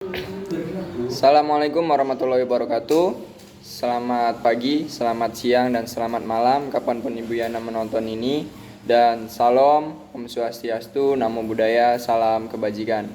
Assalamualaikum warahmatullahi wabarakatuh. Selamat pagi, selamat siang, dan selamat malam kapanpun Ibu Yana menonton ini. Dan salam, Om Swastiastu, Namo Buddhaya, salam kebajikan.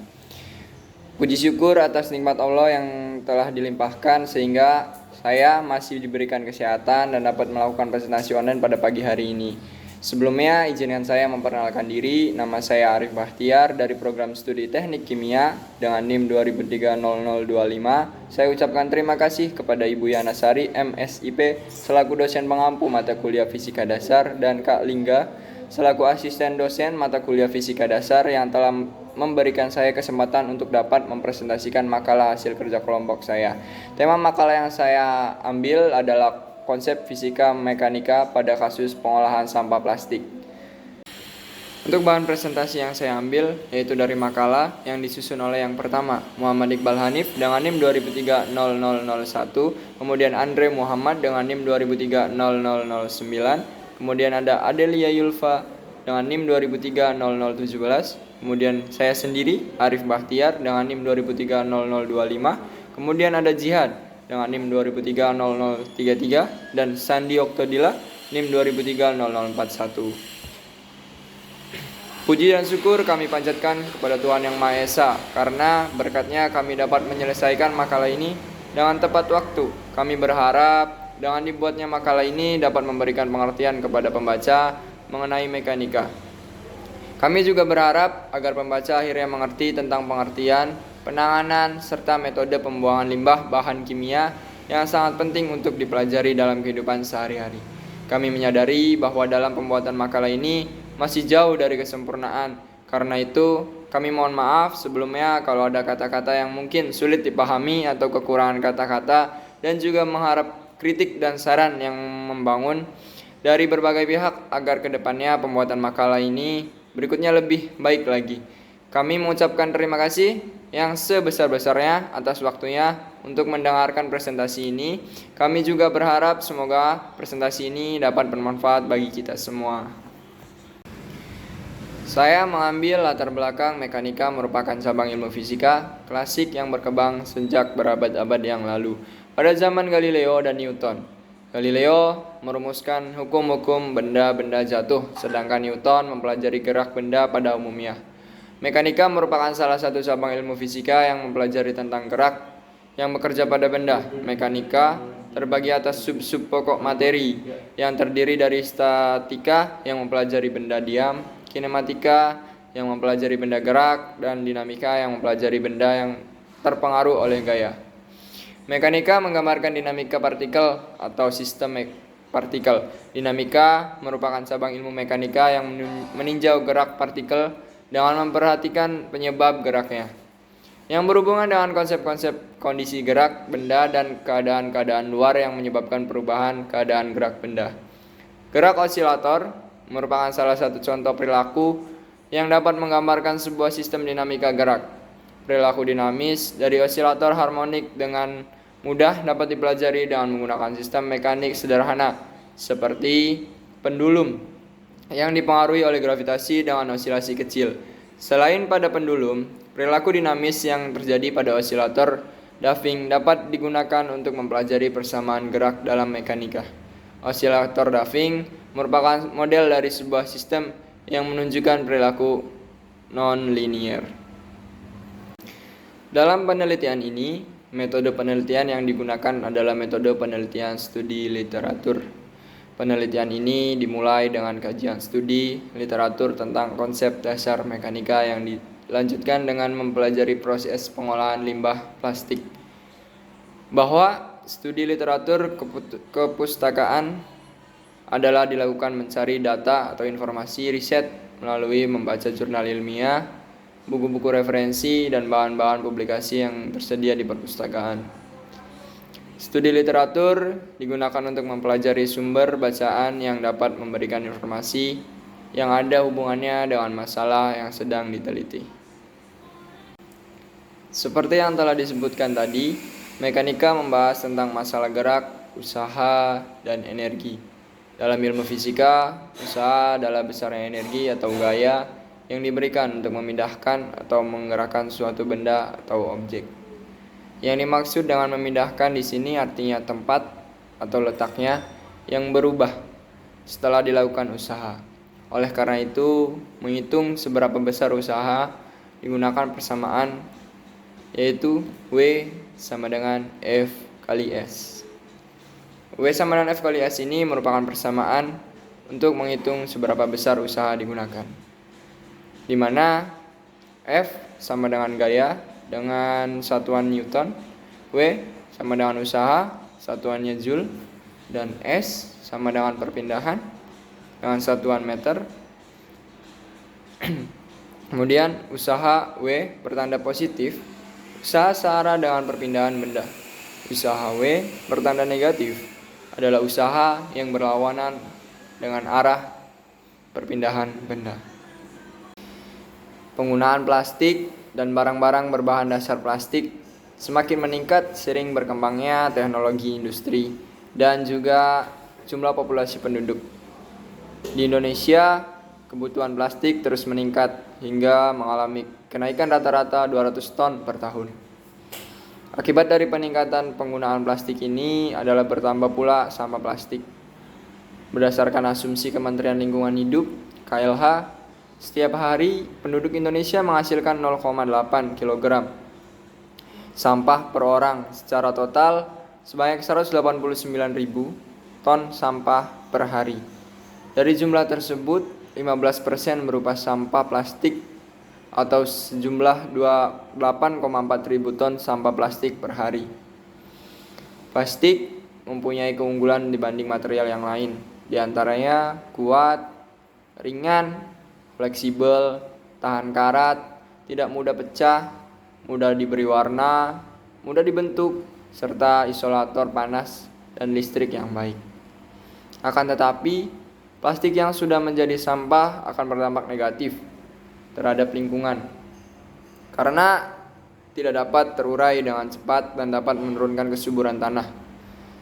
Puji syukur atas nikmat Allah yang telah dilimpahkan sehingga saya masih diberikan kesehatan dan dapat melakukan presentasi online pada pagi hari ini. Sebelumnya izinkan saya memperkenalkan diri. Nama saya Arif Bahtiar dari program studi Teknik Kimia dengan NIM 20030025. Saya ucapkan terima kasih kepada Ibu Yana Sari MSIP selaku dosen pengampu mata kuliah Fisika Dasar dan Kak Lingga selaku asisten dosen mata kuliah Fisika Dasar yang telah memberikan saya kesempatan untuk dapat mempresentasikan makalah hasil kerja kelompok saya. Tema makalah yang saya ambil adalah konsep fisika mekanika pada kasus pengolahan sampah plastik. Untuk bahan presentasi yang saya ambil yaitu dari makalah yang disusun oleh yang pertama Muhammad Iqbal Hanif dengan NIM 20030001, kemudian Andre Muhammad dengan NIM 20030009, kemudian ada Adelia Yulfa dengan NIM 20030017, kemudian saya sendiri Arif Bahtiar dengan NIM 20030025, kemudian ada Jihad dengan NIM 20030033 dan Sandi Oktodila NIM 20030041. Puji dan syukur kami panjatkan kepada Tuhan Yang Maha Esa karena berkatnya kami dapat menyelesaikan makalah ini dengan tepat waktu. Kami berharap dengan dibuatnya makalah ini dapat memberikan pengertian kepada pembaca mengenai mekanika. Kami juga berharap agar pembaca akhirnya mengerti tentang pengertian, penanganan, serta metode pembuangan limbah bahan kimia yang sangat penting untuk dipelajari dalam kehidupan sehari-hari. Kami menyadari bahwa dalam pembuatan makalah ini masih jauh dari kesempurnaan. Karena itu, kami mohon maaf sebelumnya kalau ada kata-kata yang mungkin sulit dipahami atau kekurangan kata-kata, dan juga mengharap kritik dan saran yang membangun dari berbagai pihak agar kedepannya pembuatan makalah ini berikutnya lebih baik lagi. Kami mengucapkan terima kasih yang sebesar-besarnya atas waktunya untuk mendengarkan presentasi ini. Kami juga berharap semoga presentasi ini dapat bermanfaat bagi kita semua. Saya mengambil latar belakang mekanika merupakan cabang ilmu fisika klasik yang berkembang sejak berabad-abad yang lalu. Pada zaman Galileo dan Newton, Galileo merumuskan hukum-hukum benda-benda jatuh, sedangkan Newton mempelajari gerak benda pada umumnya. Mekanika merupakan salah satu cabang ilmu fisika yang mempelajari tentang gerak yang bekerja pada benda. Mekanika terbagi atas sub-sub pokok materi yang terdiri dari statika yang mempelajari benda diam, kinematika yang mempelajari benda gerak, dan dinamika yang mempelajari benda yang terpengaruh oleh gaya. Mekanika menggambarkan dinamika partikel atau sistem partikel. Dinamika merupakan cabang ilmu mekanika yang meninjau gerak partikel dengan memperhatikan penyebab geraknya, yang berhubungan dengan konsep-konsep kondisi gerak benda dan keadaan-keadaan luar yang menyebabkan perubahan keadaan gerak benda. Gerak osilator merupakan salah satu contoh perilaku yang dapat menggambarkan sebuah sistem dinamika gerak. Perilaku dinamis dari osilator harmonik dengan mudah dapat dipelajari dengan menggunakan sistem mekanik sederhana seperti pendulum yang dipengaruhi oleh gravitasi dengan osilasi kecil. Selain pada pendulum, perilaku dinamis yang terjadi pada osilator Duffing dapat digunakan untuk mempelajari persamaan gerak dalam mekanika. Osilator Duffing merupakan model dari sebuah sistem yang menunjukkan perilaku non-linear. Dalam penelitian ini, metode penelitian yang digunakan adalah metode penelitian studi literatur. Penelitian ini dimulai dengan kajian studi literatur tentang konsep dasar mekanika yang dilanjutkan dengan mempelajari proses pengolahan limbah plastik. Bahwa studi literatur kepustakaan adalah dilakukan mencari data atau informasi riset melalui membaca jurnal ilmiah, buku-buku referensi, dan bahan-bahan publikasi yang tersedia di perpustakaan. Studi literatur digunakan untuk mempelajari sumber bacaan yang dapat memberikan informasi yang ada hubungannya dengan masalah yang sedang diteliti. Seperti yang telah disebutkan tadi, mekanika membahas tentang masalah gerak, usaha, dan energi. Dalam ilmu fisika, usaha adalah besarnya energi atau gaya yang diberikan untuk memindahkan atau menggerakkan suatu benda atau objek. Yang dimaksud dengan memindahkan di sini artinya tempat atau letaknya yang berubah setelah dilakukan usaha. Oleh karena itu, menghitung seberapa besar usaha digunakan persamaan yaitu W sama dengan F kali S. W sama dengan F kali S ini merupakan persamaan untuk menghitung seberapa besar usaha digunakan. Di mana F sama dengan gaya dengan satuan Newton, W sama dengan usaha, satuannya Joule, dan S sama dengan perpindahan dengan satuan meter. Kemudian usaha W bertanda positif, usaha searah dengan perpindahan benda. Usaha W bertanda negatif adalah usaha yang berlawanan dengan arah perpindahan benda. Penggunaan plastik dan barang-barang berbahan dasar plastik semakin meningkat seiring berkembangnya teknologi industri dan juga jumlah populasi penduduk. Di Indonesia, kebutuhan plastik terus meningkat hingga mengalami kenaikan rata-rata 200 ton per tahun. Akibat dari peningkatan penggunaan plastik ini adalah bertambah pula sampah plastik. Berdasarkan asumsi Kementerian Lingkungan Hidup (KLH), setiap hari penduduk Indonesia menghasilkan 0,8 kg sampah per orang. Secara total sebanyak 189.000 ton sampah per hari. Dari jumlah tersebut, 15% berupa sampah plastik atau sejumlah 28,4 ribu ton sampah plastik per hari. Plastik mempunyai keunggulan dibanding material yang lain, di antaranya kuat, ringan, fleksibel, tahan karat, tidak mudah pecah, mudah diberi warna, mudah dibentuk, serta isolator panas dan listrik yang baik. Akan tetapi, plastik yang sudah menjadi sampah akan berdampak negatif terhadap lingkungan karena tidak dapat terurai dengan cepat dan dapat menurunkan kesuburan tanah.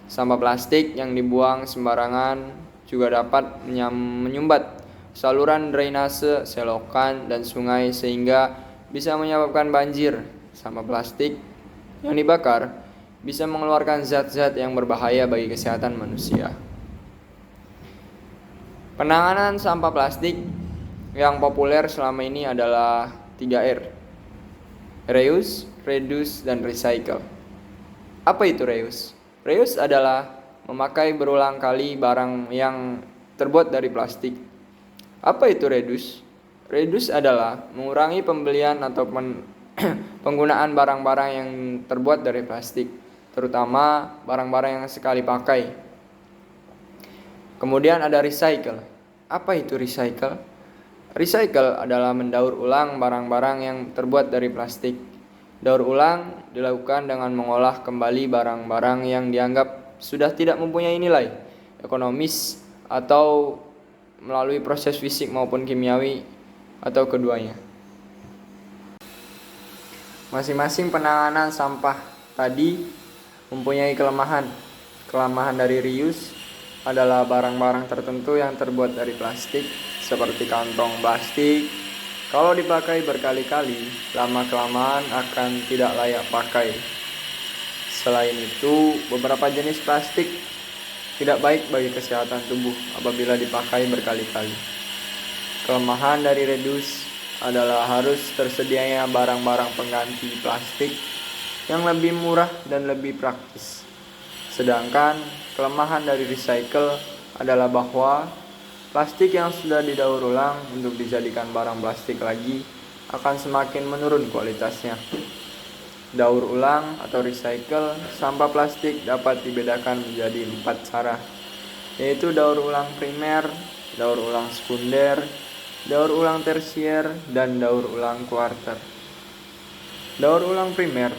Sampah plastik yang dibuang sembarangan juga dapat menyumbat saluran drainase, selokan, dan sungai sehingga bisa menyebabkan banjir. Sampah plastik yang dibakar bisa mengeluarkan zat-zat yang berbahaya bagi kesehatan manusia. Penanganan sampah plastik yang populer selama ini adalah 3R: reuse, reduce, dan recycle. Apa itu reuse? Reuse adalah memakai berulang kali barang yang terbuat dari plastik. Apa itu reduce? Reduce adalah mengurangi pembelian atau penggunaan barang-barang yang terbuat dari plastik, terutama barang-barang yang sekali pakai. Kemudian ada recycle. Apa itu recycle? Recycle adalah mendaur ulang barang-barang yang terbuat dari plastik. Daur ulang dilakukan dengan mengolah kembali barang-barang yang dianggap sudah tidak mempunyai nilai ekonomis atau melalui proses fisik maupun kimiawi atau keduanya. Masing-masing penanganan sampah tadi mempunyai kelemahan. Kelemahan dari reuse adalah barang-barang tertentu yang terbuat dari plastik seperti kantong plastik. Kalau dipakai berkali-kali, lama-kelamaan akan tidak layak pakai. Selain itu, beberapa jenis plastik tidak baik bagi kesehatan tubuh apabila dipakai berkali-kali. Kelemahan dari reduce adalah harus tersedianya barang-barang pengganti plastik yang lebih murah dan lebih praktis. Sedangkan kelemahan dari recycle adalah bahwa plastik yang sudah didaur ulang untuk dijadikan barang plastik lagi akan semakin menurun kualitasnya. Daur ulang atau recycle sampah plastik dapat dibedakan menjadi 4 cara, yaitu daur ulang primer, daur ulang sekunder, daur ulang tersier, dan daur ulang kuarter. Daur ulang primer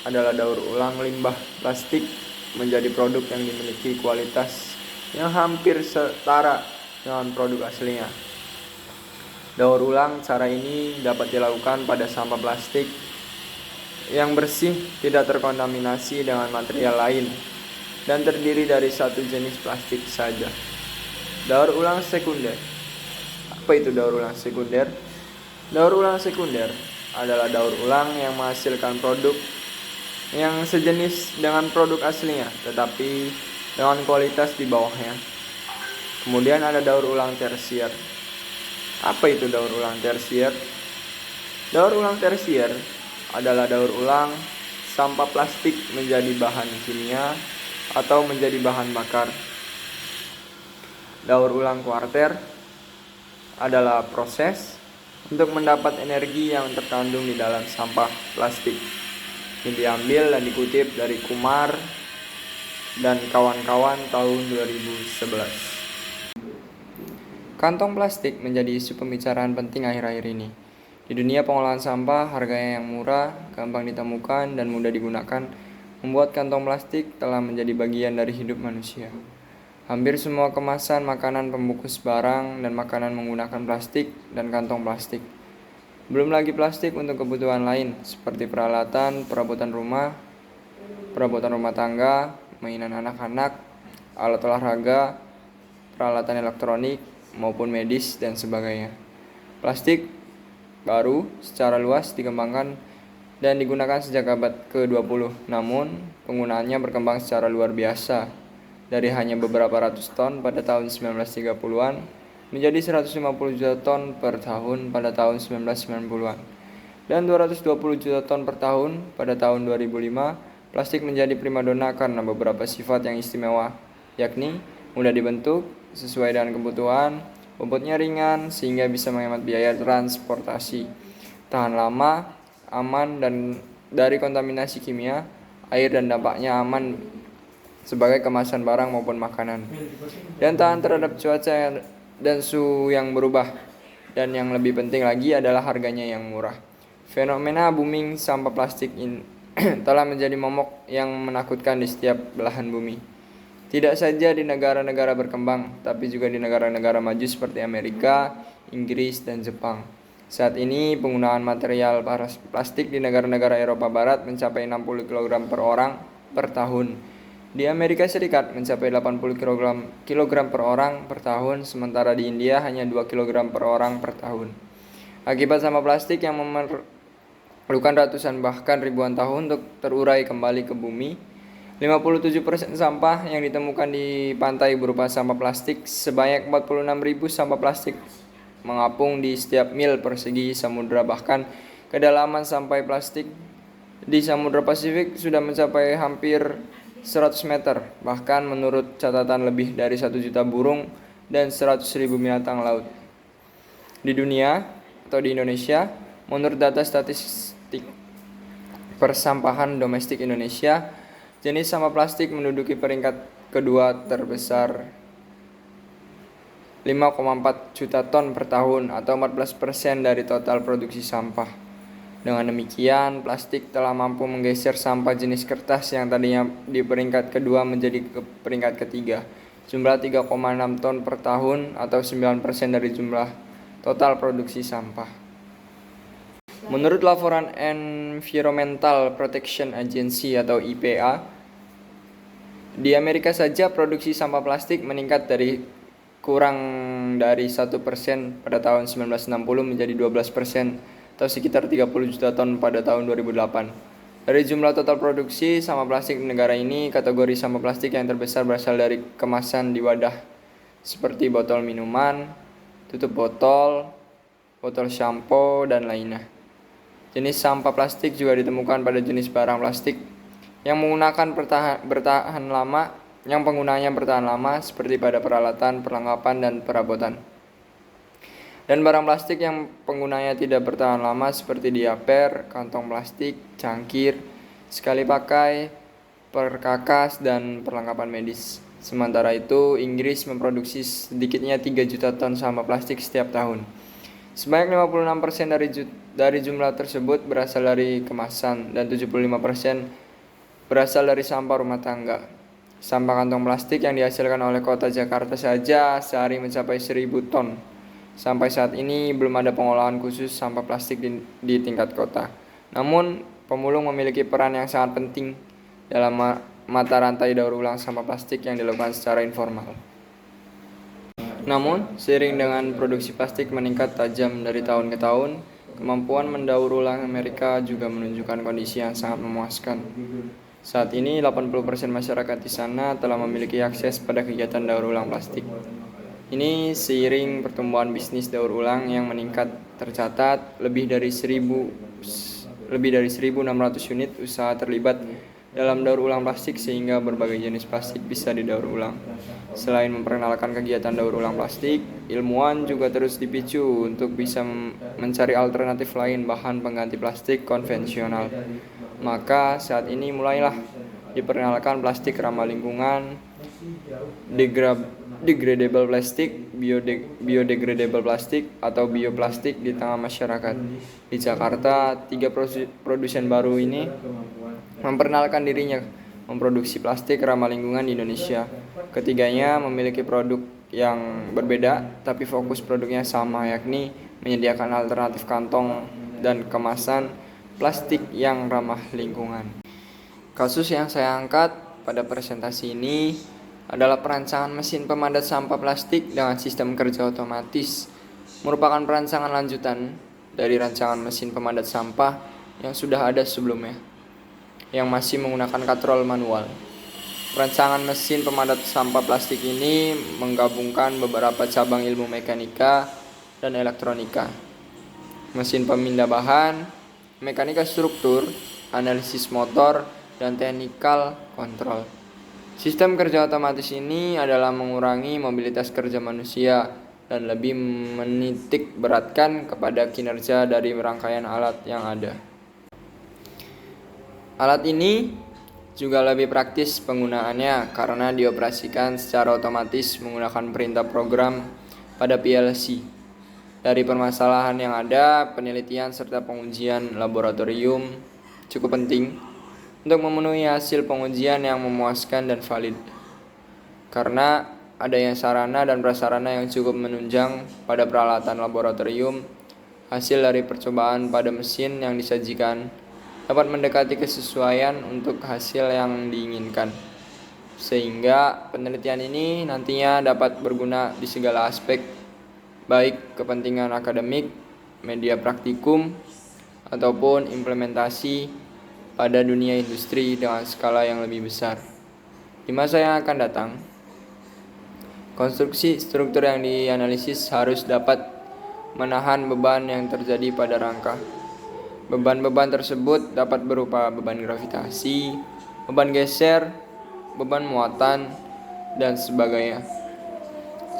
adalah daur ulang limbah plastik menjadi produk yang dimiliki kualitas yang hampir setara dengan produk aslinya. Daur ulang cara ini dapat dilakukan pada sampah plastik yang bersih, tidak terkontaminasi dengan material lain, dan terdiri dari satu jenis plastik saja. Daur ulang sekunder. Apa itu daur ulang sekunder? Daur ulang sekunder adalah daur ulang yang menghasilkan produk yang sejenis dengan produk aslinya, tetapi dengan kualitas di bawahnya. Kemudian ada daur ulang tersier. Apa itu daur ulang tersier? Daur ulang tersier adalah daur ulang sampah plastik menjadi bahan kimia atau menjadi bahan bakar. Daur ulang kuarter adalah proses untuk mendapat energi yang terkandung di dalam sampah plastik. Ini diambil dan dikutip dari Kumar dan kawan-kawan tahun 2011. Kantong plastik menjadi isu pembicaraan penting akhir-akhir ini. Di dunia pengolahan sampah, harganya yang murah, gampang ditemukan, dan mudah digunakan, membuat kantong plastik telah menjadi bagian dari hidup manusia. Hampir semua kemasan makanan, pembungkus barang, dan makanan menggunakan plastik dan kantong plastik. Belum lagi plastik untuk kebutuhan lain, seperti perabotan rumah tangga, mainan anak-anak, alat olahraga, peralatan elektronik, maupun medis, dan sebagainya. Plastik baru secara luas dikembangkan dan digunakan sejak abad ke-20, namun penggunaannya berkembang secara luar biasa dari hanya beberapa ratus ton pada tahun 1930-an menjadi 150 juta ton per tahun pada tahun 1990-an dan 220 juta ton per tahun pada tahun 2005. Plastik menjadi primadona karena beberapa sifat yang istimewa, yakni mudah dibentuk sesuai dengan kebutuhan, bobotnya ringan sehingga bisa menghemat biaya transportasi, tahan lama, aman dan dari kontaminasi kimia, air dan dampaknya aman sebagai kemasan barang maupun makanan, dan tahan terhadap cuaca dan suhu yang berubah. Dan yang lebih penting lagi adalah harganya yang murah. Fenomena booming sampah plastik ini telah menjadi momok yang menakutkan di setiap belahan bumi. Tidak saja di negara-negara berkembang, tapi juga di negara-negara maju seperti Amerika, Inggris, dan Jepang. Saat ini penggunaan material plastik di negara-negara Eropa Barat mencapai 60 kg per orang per tahun. Di Amerika Serikat mencapai 80 kg per orang per tahun, sementara di India hanya 2 kg per orang per tahun. Akibat sampah plastik yang memerlukan ratusan bahkan ribuan tahun untuk terurai kembali ke bumi, 57% sampah yang ditemukan di pantai berupa sampah plastik. Sebanyak 46.000 sampah plastik mengapung di setiap mil persegi samudra, bahkan kedalaman sampai plastik di Samudra Pasifik sudah mencapai hampir 100 meter. Bahkan menurut catatan lebih dari 1 juta burung dan 100.000 binatang laut. Di dunia atau di Indonesia, menurut data statistik persampahan domestik Indonesia, jenis sampah plastik menduduki peringkat kedua terbesar, 5,4 juta ton per tahun atau 14% dari total produksi sampah. Dengan demikian, plastik telah mampu menggeser sampah jenis kertas yang tadinya di peringkat kedua menjadi ke peringkat ketiga. Jumlah 3,6 ton per tahun atau 9% dari jumlah total produksi sampah. Menurut laporan Environmental Protection Agency atau EPA, di Amerika saja produksi sampah plastik meningkat dari kurang dari 1% pada tahun 1960 menjadi 12%. Atau sekitar 30 juta ton pada tahun 2008. Dari jumlah total produksi sampah plastik di negara ini, kategori sampah plastik yang terbesar berasal dari kemasan di wadah seperti botol minuman, tutup botol, botol shampoo, dan lainnya. Jenis sampah plastik juga ditemukan pada jenis barang plastik yang menggunakan penggunaannya bertahan lama seperti pada peralatan, perlengkapan, dan perabotan. Dan barang plastik yang penggunanya tidak bertahan lama seperti diaper, kantong plastik, cangkir, sekali pakai, perkakas, dan perlengkapan medis. Sementara itu, Inggris memproduksi sedikitnya 3 juta ton sampah plastik setiap tahun. Sebanyak 56% dari jumlah tersebut berasal dari kemasan dan 75% berasal dari sampah rumah tangga. Sampah kantong plastik yang dihasilkan oleh kota Jakarta saja sehari mencapai 1.000 ton. Sampai saat ini belum ada pengolahan khusus sampah plastik di tingkat kota. Namun, pemulung memiliki peran yang sangat penting dalam mata rantai daur ulang sampah plastik yang dilakukan secara informal. Namun, seiring dengan produksi plastik meningkat tajam dari tahun ke tahun, Kemampuan mendaur ulang mereka juga menunjukkan kondisi yang sangat memuaskan. Saat ini 80% masyarakat di sana telah memiliki akses pada kegiatan daur ulang plastik. Ini seiring pertumbuhan bisnis daur ulang yang meningkat, tercatat lebih dari 1.600 unit usaha terlibat dalam daur ulang plastik sehingga berbagai jenis plastik bisa didaur ulang. Selain memperkenalkan kegiatan daur ulang plastik, ilmuwan juga terus dipicu untuk bisa mencari alternatif lain bahan pengganti plastik konvensional. Maka saat ini mulailah diperkenalkan plastik ramah lingkungan, degradable plastik, biodegradable plastik atau bioplastik di tengah masyarakat. Di Jakarta, 3 produsen baru ini memperkenalkan dirinya memproduksi plastik ramah lingkungan di Indonesia. Ketiganya memiliki produk yang berbeda, tapi fokus produknya sama, yakni menyediakan alternatif kantong dan kemasan plastik yang ramah lingkungan. Kasus yang saya angkat pada presentasi ini adalah perancangan mesin pemadat sampah plastik dengan sistem kerja otomatis. Merupakan perancangan lanjutan dari rancangan mesin pemadat sampah yang sudah ada sebelumnya, yang masih menggunakan katrol manual. Rancangan mesin pemadat sampah plastik ini menggabungkan beberapa cabang ilmu mekanika dan elektronika. Mesin pemindah bahan, mekanika struktur, analisis motor, dan technical control. Sistem kerja otomatis ini adalah mengurangi mobilitas kerja manusia dan lebih menitik beratkan kepada kinerja dari rangkaian alat yang ada. Alat ini juga lebih praktis penggunaannya karena dioperasikan secara otomatis menggunakan perintah program pada PLC. Dari permasalahan yang ada, penelitian serta pengujian laboratorium cukup penting untuk memenuhi hasil pengujian yang memuaskan dan valid. Karena adanya sarana dan prasarana yang cukup menunjang pada peralatan laboratorium, hasil dari percobaan pada mesin yang disajikan dapat mendekati kesesuaian untuk hasil yang diinginkan. Sehingga penelitian ini nantinya dapat berguna di segala aspek, baik kepentingan akademik, media praktikum, ataupun implementasi pada dunia industri dengan skala yang lebih besar. Di masa yang akan datang, konstruksi struktur yang dianalisis harus dapat menahan beban yang terjadi pada rangka. Beban-beban tersebut dapat berupa beban gravitasi, beban geser, beban muatan, dan sebagainya.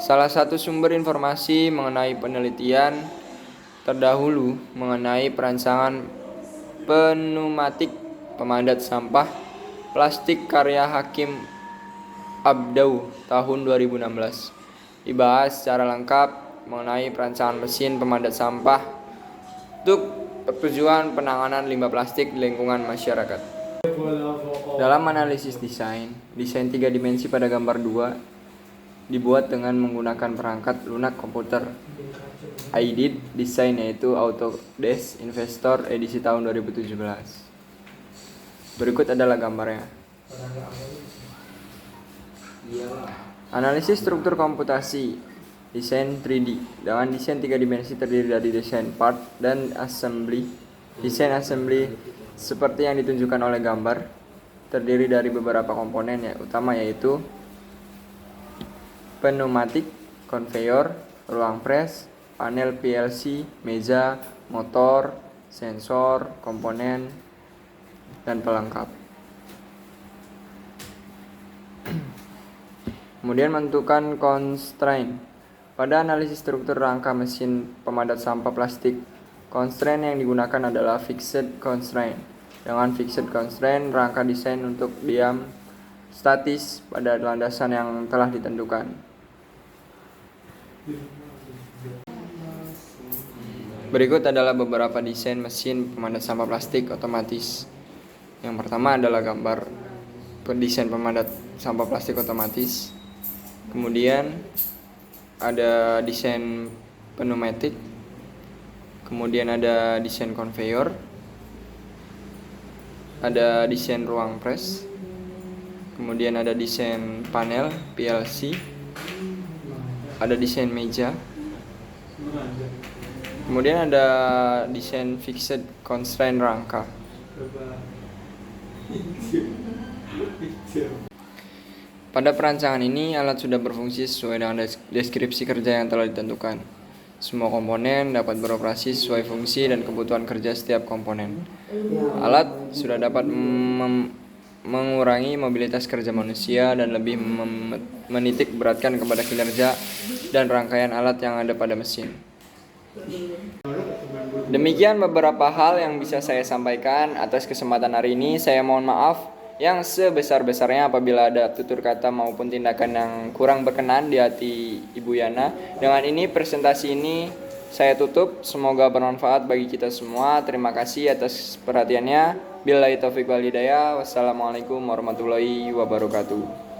Salah satu sumber informasi mengenai penelitian terdahulu mengenai perancangan pneumatik pemadat sampah plastik karya Hakim Abdau tahun 2016. Dibahas secara lengkap mengenai perancangan mesin pemadat sampah untuk tujuan penanganan limbah plastik di lingkungan masyarakat. Dalam analisis desain 3 dimensi pada gambar 2 dibuat dengan menggunakan perangkat lunak komputer iDid Design, yaitu Autodesk Investor edisi tahun 2017. Berikut adalah gambarnya. Analisis struktur komputasi desain 3D. Dengan desain 3 dimensi terdiri dari desain part dan assembly. Desain assembly seperti yang ditunjukkan oleh gambar terdiri dari beberapa komponen yang utama, yaitu pneumatik, conveyor, ruang pres, panel PLC, meja, motor, sensor, komponen, dan pelengkap. Kemudian menentukan constraint. Pada analisis struktur rangka mesin pemadat sampah plastik, constraint yang digunakan adalah fixed constraint. Dengan fixed constraint, rangka desain untuk diam statis pada landasan yang telah ditentukan. Berikut adalah beberapa desain mesin pemadat sampah plastik otomatis. Yang pertama adalah gambar pendesain pemadat sampah plastik otomatis. Kemudian ada desain pneumatik. Kemudian ada desain conveyor. Ada desain ruang pres. Kemudian ada desain panel PLC. Ada desain meja. Kemudian ada desain fixed constraint rangka. Pada perancangan ini, alat sudah berfungsi sesuai dengan deskripsi kerja yang telah ditentukan. Semua komponen dapat beroperasi sesuai fungsi dan kebutuhan kerja setiap komponen. Alat sudah dapat mengurangi mobilitas kerja manusia dan lebih menitik beratkan kepada kinerja dan rangkaian alat yang ada pada mesin. Demikian beberapa hal yang bisa saya sampaikan. Atas kesempatan hari ini, saya mohon maaf yang sebesar-besarnya apabila ada tutur kata maupun tindakan yang kurang berkenan di hati Ibu Yana. Dengan ini presentasi ini saya tutup. Semoga bermanfaat bagi kita semua. Terima kasih atas perhatiannya. Billahi taufiq wal hidayah. Wassalamualaikum warahmatullahi wabarakatuh.